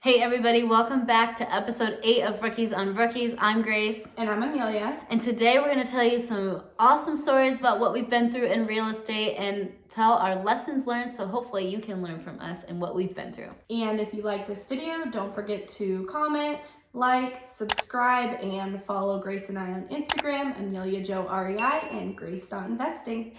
Hey everybody, welcome back to episode 8 of Rookies on Rookies. I'm Grace. And I'm Amelia. And today we're going to tell you some awesome stories about what we've been through in real estate and tell our lessons learned, so hopefully you can learn from us and what we've been through. And if you like this video, don't forget to comment, like, subscribe, and follow Grace and I on Instagram, Amelia Joe REI and Grace.investing.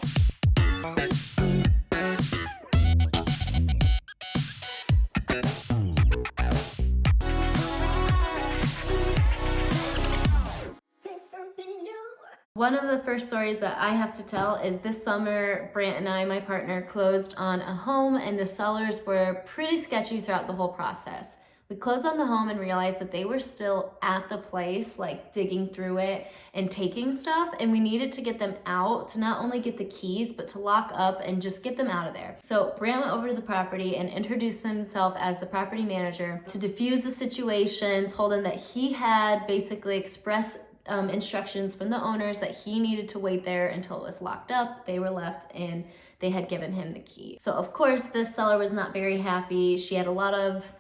One of the first stories that I have to tell is this summer, Brant and I, my partner, closed on a home and the sellers were pretty sketchy throughout the whole process. We closed on the home and realized that they were still at the place, like digging through it and taking stuff, and we needed to get them out to not only get the keys, but to lock up and just get them out of there. So Brant went over to the property and introduced himself as the property manager to diffuse the situation, told him that he had basically expressed instructions from the owners that he needed to wait there until it was locked up. They were left and they had given him the key. So of course this seller was not very happy. She had a lot of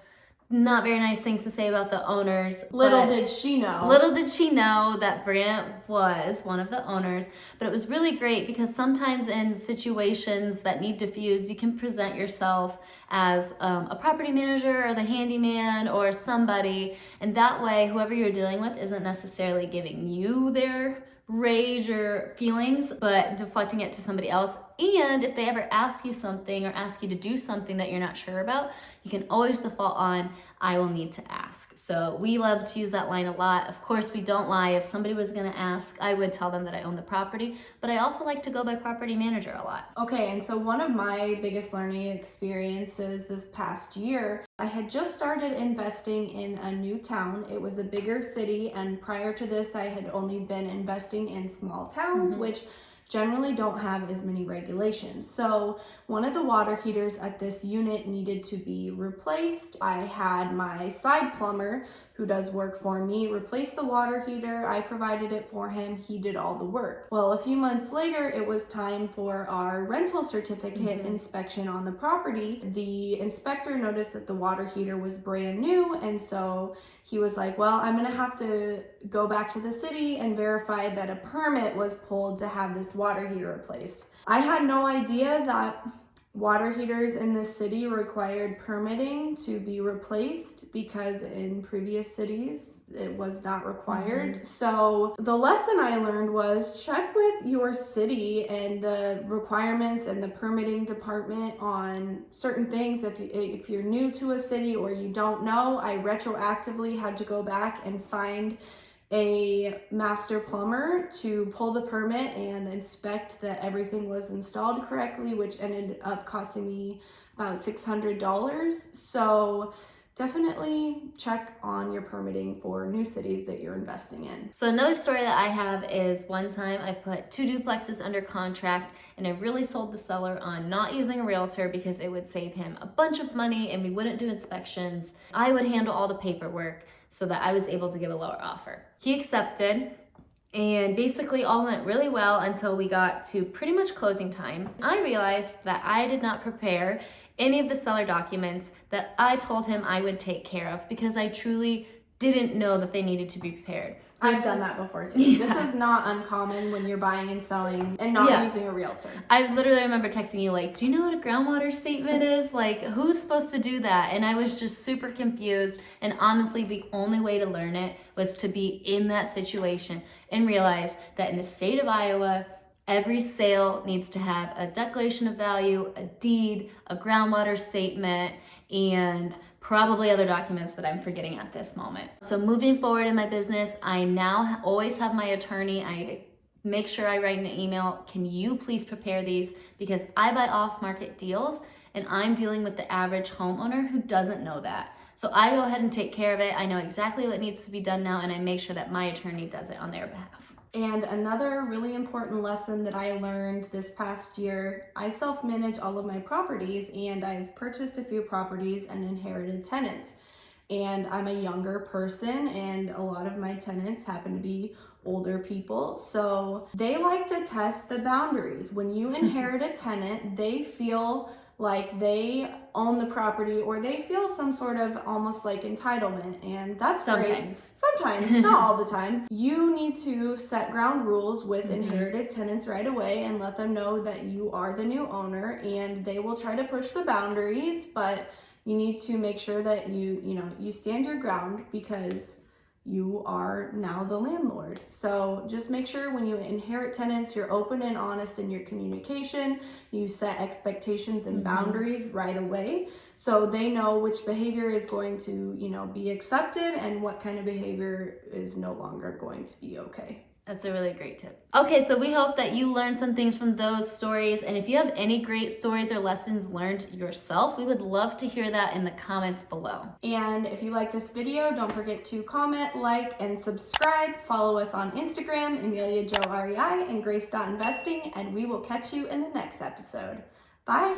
not very nice things to say about the owners. Little did she know that Brant was one of the owners. But it was really great because sometimes in situations that need diffused, you can present yourself as a property manager or the handyman or somebody, and that way whoever you're dealing with isn't necessarily giving you their rage or feelings, but deflecting it to somebody else. And if they ever ask you something or ask you to do something that you're not sure about, you can always default on, I will need to ask. So we love to use that line a lot. Of course, we don't lie. If somebody was gonna ask, I would tell them that I own the property, but I also like to go by property manager a lot. Okay, and so one of my biggest learning experiences this past year, I had just started investing in a new town. It was a bigger city, and prior to this, I had only been investing in small towns, which generally don't have as many regulations. So one of the water heaters at this unit needed to be replaced. I had my side plumber who does work for me replace the water heater. I provided it for him. He did all the work. Well, a few months later, it was time for our rental certificate inspection on the property. The inspector noticed that the water heater was brand new, and so he was like, well, I'm gonna have to go back to the city and verify that a permit was pulled to have this water heater replaced. I had no idea that water heaters in this city required permitting to be replaced because in previous cities it was not required. So the lesson I learned was check with your city and the requirements and the permitting department on certain things. If you're new to a city or you don't know, I retroactively had to go back and find a master plumber to pull the permit and inspect that everything was installed correctly, which ended up costing me about $600. So definitely check on your permitting for new cities that you're investing in. So another story that I have is one time I put 2 duplexes under contract and I really sold the seller on not using a realtor because it would save him a bunch of money and we wouldn't do inspections. I would handle all the paperwork so that I was able to give a lower offer. He accepted, and basically all went really well until we got to pretty much closing time. I realized that I did not prepare any of the seller documents that I told him I would take care of because I truly didn't know that they needed to be prepared. I've done that before too. Yeah. This is not uncommon when you're buying and selling and not using a realtor. I literally remember texting you like, do you know what a groundwater statement is? Like, who's supposed to do that? And I was just super confused. And honestly, the only way to learn it was to be in that situation and realize that in the state of Iowa, every sale needs to have a declaration of value, a deed, a groundwater statement, and probably other documents that I'm forgetting at this moment. So moving forward in my business, I now always have my attorney. I make sure I write an email. Can you please prepare these? Because I buy off-market deals and I'm dealing with the average homeowner who doesn't know that. So I go ahead and take care of it. I know exactly what needs to be done now and I make sure that my attorney does it on their behalf. And another really important lesson that I learned this past year, I self-manage all of my properties and I've purchased a few properties and inherited tenants. And I'm a younger person and a lot of my tenants happen to be older people. So they like to test the boundaries. When you inherit a tenant, they feel like they own the property, or they feel some sort of almost like entitlement, and that's great. Sometimes, not all the time. You need to set ground rules with inherited tenants right away and let them know that you are the new owner, and they will try to push the boundaries, but you need to make sure that you stand your ground, because you are now the landlord. So just make sure when you inherit tenants, you're open and honest in your communication. You set expectations and boundaries right away, so they know which behavior is going to, be accepted and what kind of behavior is no longer going to be okay. That's a really great tip. Okay, so we hope that you learned some things from those stories. And if you have any great stories or lessons learned yourself, we would love to hear that in the comments below. And if you like this video, don't forget to comment, like, and subscribe. Follow us on Instagram, Amelia Jo REI and Grace.investing, and we will catch you in the next episode. Bye.